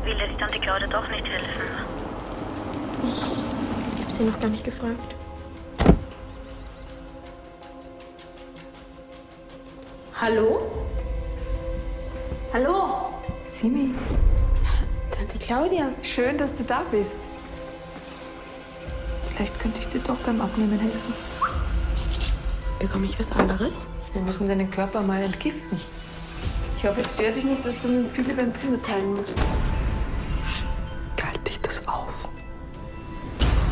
Will jetzt Tante Claudia doch nicht helfen? Ich habe sie noch gar nicht gefragt. Hallo? Hallo? Simi, Tante Claudia. schön, dass du da bist. Vielleicht könnte ich dir doch beim Abnehmen helfen. Bekomme ich was anderes? Wir müssen deinen Körper mal entgiften. Ich hoffe, es stört dich nicht, dass du mit Philipp ein Zimmer teilen musst. Galt dich das auf?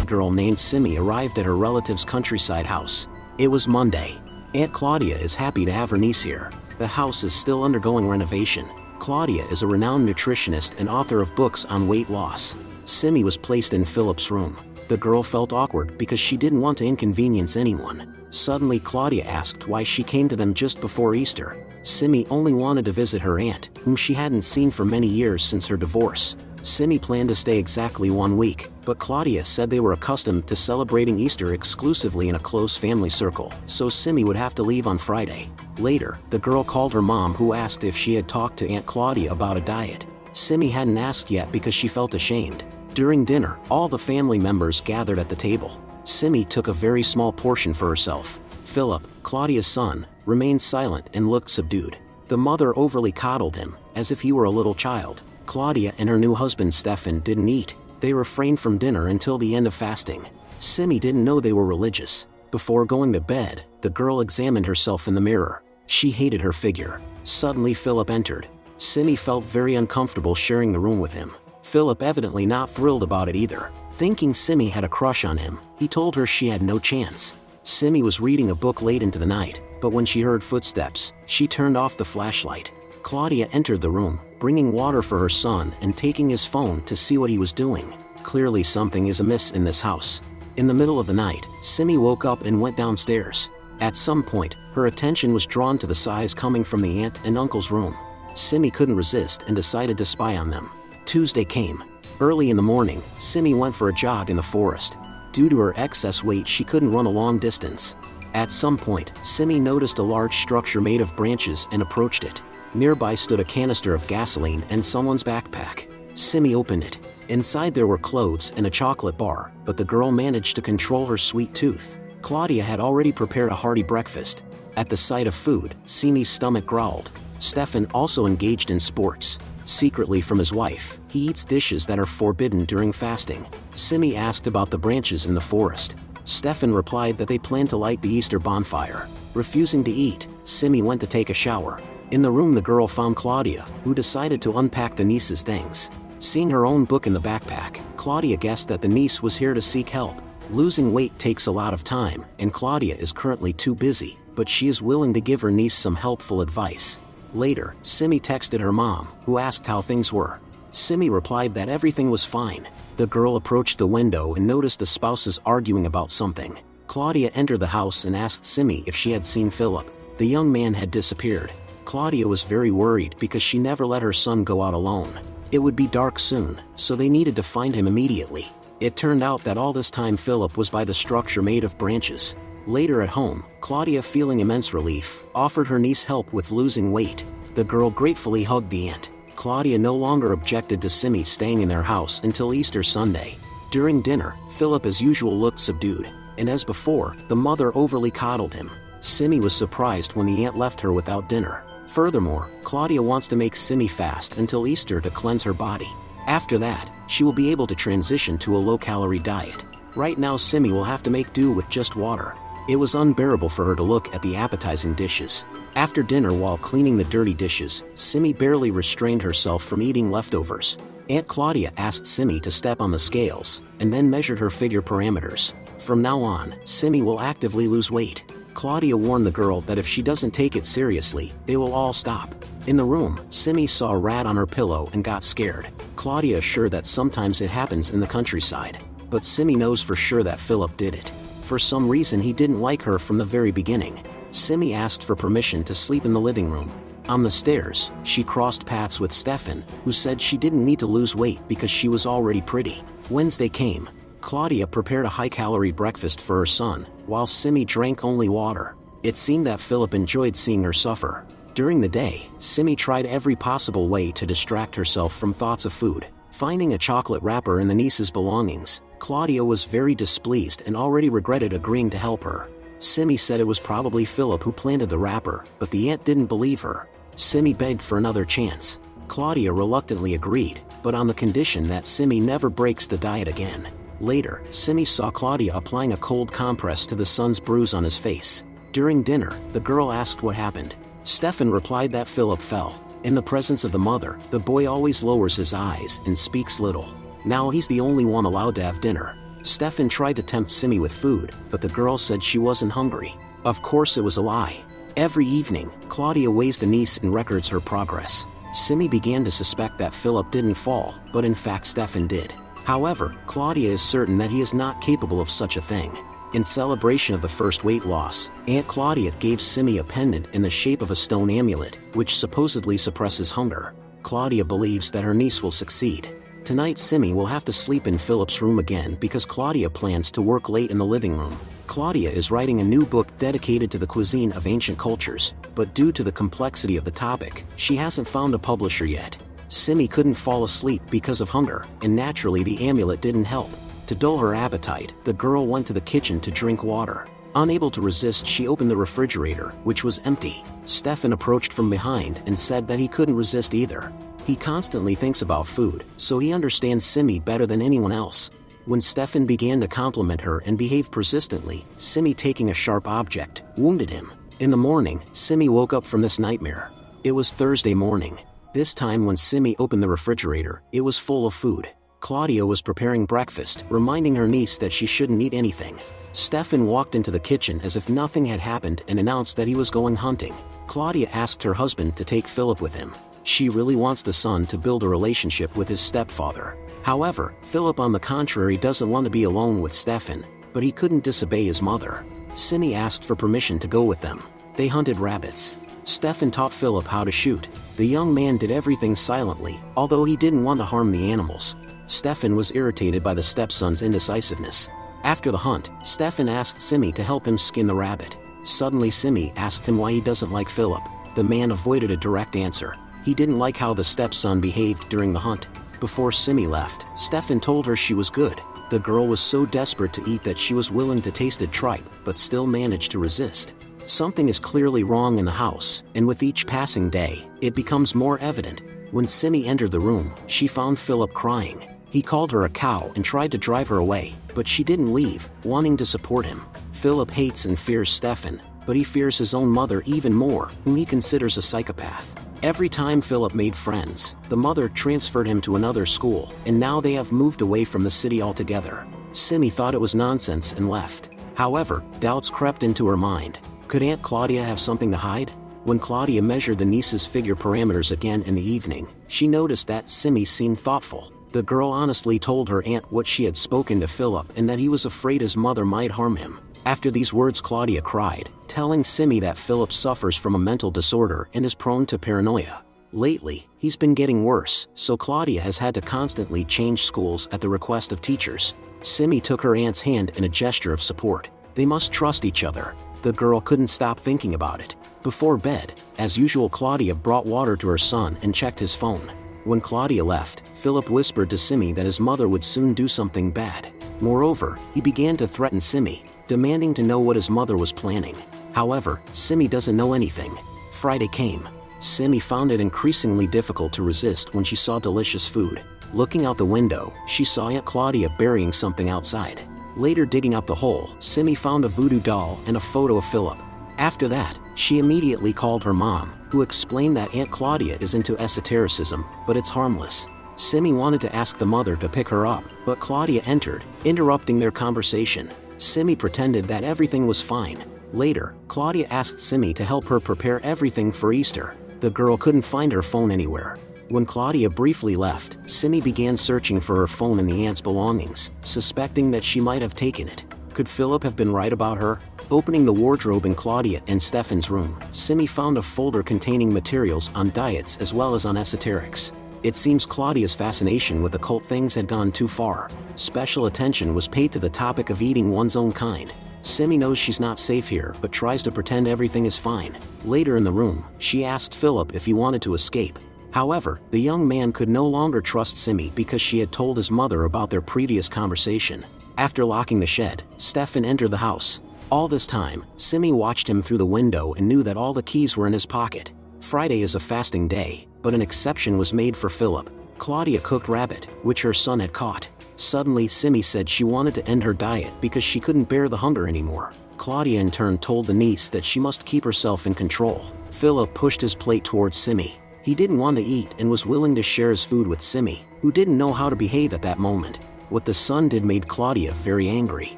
A girl named Simi arrived at her relative's countryside house. It was Monday. Aunt Claudia is happy to have her niece here. The house is still undergoing renovation. Claudia is a renowned nutritionist and author of books on weight loss. Simi was placed in Philip's room. The girl felt awkward because she didn't want to inconvenience anyone. Suddenly Claudia asked why she came to them just before Easter. Simi only wanted to visit her aunt, whom she hadn't seen for many years since her divorce. Simi planned to stay exactly 1 week, but Claudia said they were accustomed to celebrating Easter exclusively in a close family circle, so Simi would have to leave on Friday. Later, the girl called her mom, who asked if she had talked to Aunt Claudia about a diet. Simi hadn't asked yet because she felt ashamed. During dinner, all the family members gathered at the table. Simi took a very small portion for herself. Philip, Claudia's son, remained silent and looked subdued. The mother overly coddled him, as if he were a little child. Claudia and her new husband Stefan didn't eat. They refrained from dinner until the end of fasting. Simi didn't know they were religious. Before going to bed, the girl examined herself in the mirror. She hated her figure. Suddenly Philip entered. Simi felt very uncomfortable sharing the room with him. Philip evidently not thrilled about it either. Thinking Simi had a crush on him, he told her she had no chance. Simi was reading a book late into the night, but when she heard footsteps, she turned off the flashlight. Claudia entered the room, bringing water for her son and taking his phone to see what he was doing. Clearly something is amiss in this house. In the middle of the night, Simi woke up and went downstairs. At some point, her attention was drawn to the sighs coming from the aunt and uncle's room. Simi couldn't resist and decided to spy on them. Tuesday came. Early in the morning, Simi went for a jog in the forest. Due to her excess weight, she couldn't run a long distance. At some point, Simi noticed a large structure made of branches and approached it. Nearby stood a canister of gasoline and someone's backpack. Simi opened it. Inside there were clothes and a chocolate bar, but the girl managed to control her sweet tooth. Claudia had already prepared a hearty breakfast. At the sight of food, Simi's stomach growled. Stefan also engaged in sports. Secretly from his wife, he eats dishes that are forbidden during fasting. Simi asked about the branches in the forest. Stefan replied that they planned to light the Easter bonfire. Refusing to eat, Simi went to take a shower. In the room the girl found Claudia, who decided to unpack the niece's things. Seeing her own book in the backpack, Claudia guessed that the niece was here to seek help. Losing weight takes a lot of time, and Claudia is currently too busy, but she is willing to give her niece some helpful advice. Later, Simi texted her mom, who asked how things were. Simi replied that everything was fine. The girl approached the window and noticed the spouses arguing about something. Claudia entered the house and asked Simi if she had seen Philip. The young man had disappeared. Claudia was very worried because she never let her son go out alone. It would be dark soon, so they needed to find him immediately. It turned out that all this time Philip was by the structure made of branches. Later at home, Claudia, feeling immense relief, offered her niece help with losing weight. The girl gratefully hugged the aunt. Claudia no longer objected to Simi staying in their house until Easter Sunday. During dinner, Philip as usual looked subdued, and as before, the mother overly coddled him. Simi was surprised when the aunt left her without dinner. Furthermore, Claudia wants to make Simi fast until Easter to cleanse her body. After that, she will be able to transition to a low-calorie diet. Right now Simi will have to make do with just water. It was unbearable for her to look at the appetizing dishes. After dinner, while cleaning the dirty dishes, Simi barely restrained herself from eating leftovers. Aunt Claudia asked Simi to step on the scales, and then measured her figure parameters. From now on, Simi will actively lose weight. Claudia warned the girl that if she doesn't take it seriously, they will all stop. In the room, Simi saw a rat on her pillow and got scared. Claudia assured that sometimes it happens in the countryside. But Simi knows for sure that Philip did it. For some reason he didn't like her from the very beginning. Simi asked for permission to sleep in the living room. On the stairs, she crossed paths with Stefan, who said she didn't need to lose weight because she was already pretty. Wednesday came. Claudia prepared a high-calorie breakfast for her son, while Simi drank only water. It seemed that Philip enjoyed seeing her suffer. During the day, Simi tried every possible way to distract herself from thoughts of food. Finding a chocolate wrapper in the niece's belongings, Claudia was very displeased and already regretted agreeing to help her. Simi said it was probably Philip who planted the wrapper, but the aunt didn't believe her. Simi begged for another chance. Claudia reluctantly agreed, but on the condition that Simi never breaks the diet again. Later, Simi saw Claudia applying a cold compress to the son's bruise on his face. During dinner, the girl asked what happened. Stefan replied that Philip fell. In the presence of the mother, the boy always lowers his eyes and speaks little. Now he's the only one allowed to have dinner. Stefan tried to tempt Simi with food, but the girl said she wasn't hungry. Of course it was a lie. Every evening, Claudia weighs the niece and records her progress. Simi began to suspect that Philip didn't fall, but in fact Stefan did. However, Claudia is certain that he is not capable of such a thing. In celebration of the first weight loss, Aunt Claudia gave Simi a pendant in the shape of a stone amulet, which supposedly suppresses hunger. Claudia believes that her niece will succeed. Tonight Simi will have to sleep in Philip's room again because Claudia plans to work late in the living room. Claudia is writing a new book dedicated to the cuisine of ancient cultures, but due to the complexity of the topic, she hasn't found a publisher yet. Simi couldn't fall asleep because of hunger, and naturally the amulet didn't help. To dull her appetite, the girl went to the kitchen to drink water. Unable to resist, she opened the refrigerator, which was empty. Stefan approached from behind and said that he couldn't resist either. He constantly thinks about food, so he understands Simi better than anyone else. When Stefan began to compliment her and behave persistently, Simi, taking a sharp object, wounded him. In the morning, Simi woke up from this nightmare. It was Thursday morning. This time when Simi opened the refrigerator, it was full of food. Claudia was preparing breakfast, reminding her niece that she shouldn't eat anything. Stefan walked into the kitchen as if nothing had happened and announced that he was going hunting. Claudia asked her husband to take Philip with him. She really wants the son to build a relationship with his stepfather. However, Philip on the contrary doesn't want to be alone with Stefan, but he couldn't disobey his mother. Simi asked for permission to go with them. They hunted rabbits. Stefan taught Philip how to shoot. The young man did everything silently, although he didn't want to harm the animals. Stefan was irritated by the stepson's indecisiveness. After the hunt, Stefan asked Simi to help him skin the rabbit. Suddenly Simi asked him why he doesn't like Philip. The man avoided a direct answer. He didn't like how the stepson behaved during the hunt. Before Simi left, Stefan told her she was good. The girl was so desperate to eat that she was willing to taste it tripe, but still managed to resist. Something is clearly wrong in the house, and with each passing day, it becomes more evident. When Simi entered the room, she found Philip crying. He called her a cow and tried to drive her away, but she didn't leave, wanting to support him. Philip hates and fears Stefan, but he fears his own mother even more, whom he considers a psychopath. Every time Philip made friends, the mother transferred him to another school, and now they have moved away from the city altogether. Simi thought it was nonsense and left. However, doubts crept into her mind. Could Aunt Claudia have something to hide? When Claudia measured the niece's figure parameters again in the evening, she noticed that Simi seemed thoughtful. The girl honestly told her aunt what she had spoken to Philip and that he was afraid his mother might harm him. After these words, Claudia cried, telling Simi that Philip suffers from a mental disorder and is prone to paranoia. Lately, he's been getting worse, so Claudia has had to constantly change schools at the request of teachers. Simi took her aunt's hand in a gesture of support. They must trust each other. The girl couldn't stop thinking about it. Before bed, as usual, Claudia brought water to her son and checked his phone. When Claudia left, Philip whispered to Simi that his mother would soon do something bad. Moreover, he began to threaten Simi, demanding to know what his mother was planning. However, Simi doesn't know anything. Friday came. Simi found it increasingly difficult to resist when she saw delicious food. Looking out the window, she saw Aunt Claudia burying something outside. Later, digging up the hole, Simi found a voodoo doll and a photo of Philip. After that, she immediately called her mom, who explained that Aunt Claudia is into esotericism, but it's harmless. Simi wanted to ask the mother to pick her up, but Claudia entered, interrupting their conversation. Simi pretended that everything was fine. Later, Claudia asked Simi to help her prepare everything for Easter. The girl couldn't find her phone anywhere. When Claudia briefly left, Simi began searching for her phone in the aunt's belongings, suspecting that she might have taken it. Could Philip have been right about her? Opening the wardrobe in Claudia and Stefan's room, Simi found a folder containing materials on diets as well as on esoterics. It seems Claudia's fascination with occult things had gone too far. Special attention was paid to the topic of eating one's own kind. Simi knows she's not safe here but tries to pretend everything is fine. Later in the room, she asked Philip if he wanted to escape. However, the young man could no longer trust Simi because she had told his mother about their previous conversation. After locking the shed, Stefan entered the house. All this time, Simi watched him through the window and knew that all the keys were in his pocket. Friday is a fasting day, but an exception was made for Philip. Claudia cooked rabbit, which her son had caught. Suddenly, Simi said she wanted to end her diet because she couldn't bear the hunger anymore. Claudia in turn told the niece that she must keep herself in control. Philip pushed his plate towards Simi. He didn't want to eat and was willing to share his food with Simi, who didn't know how to behave at that moment. What the son did made Claudia very angry.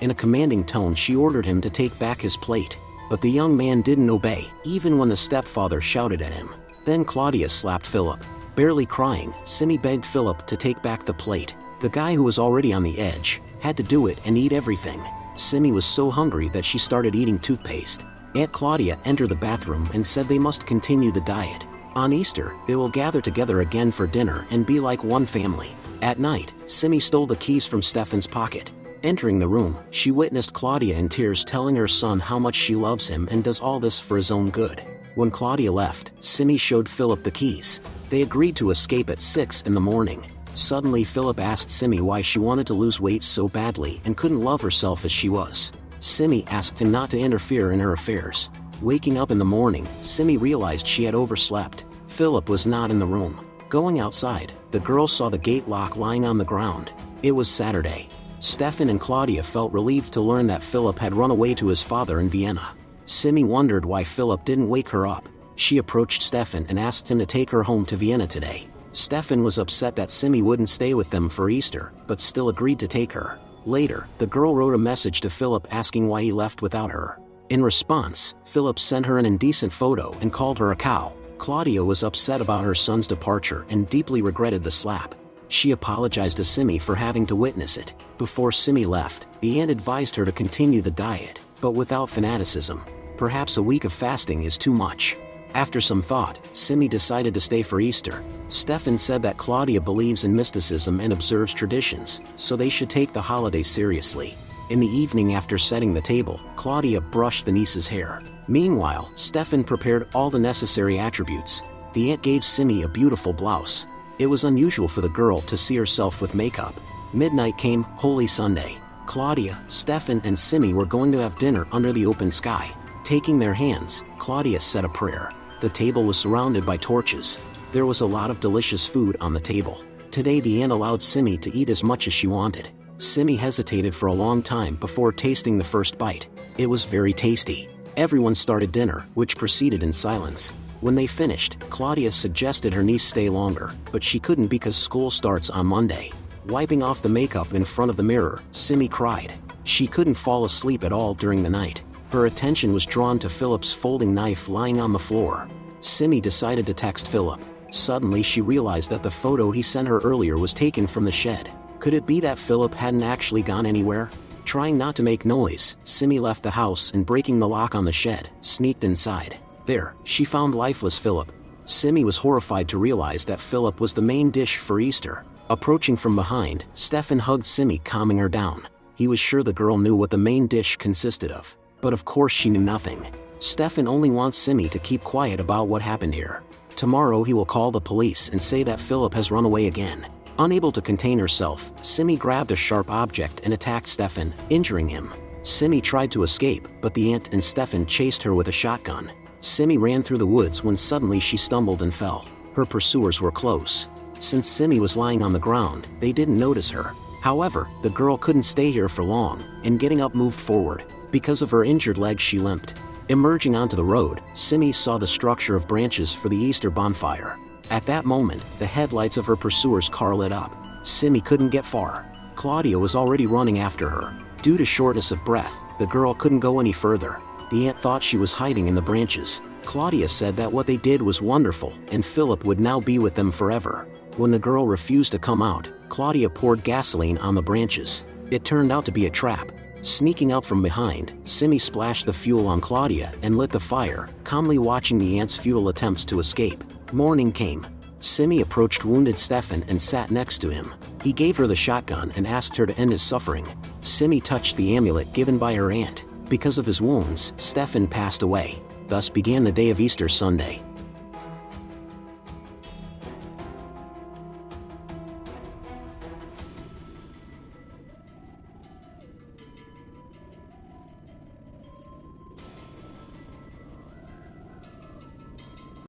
In a commanding tone, she ordered him to take back his plate. But the young man didn't obey, even when the stepfather shouted at him. Then Claudia slapped Philip. Barely crying, Simi begged Philip to take back the plate. The guy who was already on the edge had to do it and eat everything. Simi was so hungry that she started eating toothpaste. Aunt Claudia entered the bathroom and said they must continue the diet. On Easter, they will gather together again for dinner and be like one family. At night, Simi stole the keys from Stefan's pocket. Entering the room, she witnessed Claudia in tears telling her son how much she loves him and does all this for his own good. When Claudia left, Simi showed Philip the keys. They agreed to escape at 6 in the morning. Suddenly, Philip asked Simi why she wanted to lose weight so badly and couldn't love herself as she was. Simi asked him not to interfere in her affairs. Waking up in the morning, Simi realized she had overslept. Philip was not in the room. Going outside, the girl saw the gate lock lying on the ground. It was Saturday. Stefan and Claudia felt relieved to learn that Philip had run away to his father in Vienna. Simi wondered why Philip didn't wake her up. She approached Stefan and asked him to take her home to Vienna today. Stefan was upset that Simi wouldn't stay with them for Easter, but still agreed to take her. Later, the girl wrote a message to Philip asking why he left without her. In response, Philip sent her an indecent photo and called her a cow. Claudia was upset about her son's departure and deeply regretted the slap. She apologized to Simi for having to witness it. Before Simi left, the aunt advised her to continue the diet, but without fanaticism. Perhaps a week of fasting is too much. After some thought, Simi decided to stay for Easter. Stefan said that Claudia believes in mysticism and observes traditions, so they should take the holiday seriously. In the evening after setting the table, Claudia brushed the niece's hair. Meanwhile, Stefan prepared all the necessary attributes. The aunt gave Simi a beautiful blouse. It was unusual for the girl to see herself with makeup. Midnight came, Holy Sunday. Claudia, Stefan, and Simi were going to have dinner under the open sky. Taking their hands, Claudia said a prayer. The table was surrounded by torches. There was a lot of delicious food on the table. Today the aunt allowed Simi to eat as much as she wanted. Simi hesitated for a long time before tasting the first bite. It was very tasty. Everyone started dinner, which proceeded in silence. When they finished, Claudia suggested her niece stay longer, but she couldn't because school starts on Monday. Wiping off the makeup in front of the mirror, Simi cried. She couldn't fall asleep at all during the night. Her attention was drawn to Philip's folding knife lying on the floor. Simi decided to text Philip. Suddenly she realized that the photo he sent her earlier was taken from the shed. Could it be that Philip hadn't actually gone anywhere? Trying not to make noise, Simi left the house and breaking the lock on the shed, sneaked inside. There, she found lifeless Philip. Simi was horrified to realize that Philip was the main dish for Easter. Approaching from behind, Stefan hugged Simi, calming her down. He was sure the girl knew what the main dish consisted of. But of course she knew nothing. Stefan only wants Simi to keep quiet about what happened here. Tomorrow he will call the police and say that Philip has run away again. Unable to contain herself, Simi grabbed a sharp object and attacked Stefan, injuring him. Simi tried to escape, but the aunt and Stefan chased her with a shotgun. Simi ran through the woods when suddenly she stumbled and fell. Her pursuers were close. Since Simi was lying on the ground, they didn't notice her. However, the girl couldn't stay here for long, and getting up moved forward. Because of her injured leg, she limped. Emerging onto the road, Simi saw the structure of branches for the Easter bonfire. At that moment, the headlights of her pursuer's car lit up. Simi couldn't get far. Claudia was already running after her. Due to shortness of breath, the girl couldn't go any further. The aunt thought she was hiding in the branches. Claudia said that what they did was wonderful, and Philip would now be with them forever. When the girl refused to come out, Claudia poured gasoline on the branches. It turned out to be a trap. Sneaking out from behind, Simi splashed the fuel on Claudia and lit the fire, calmly watching the aunt's futile attempts to escape. Morning came. Simi approached wounded Stefan and sat next to him. He gave her the shotgun and asked her to end his suffering. Simi touched the amulet given by her aunt. Because of his wounds, Stefan passed away. Thus began the day of Easter Sunday.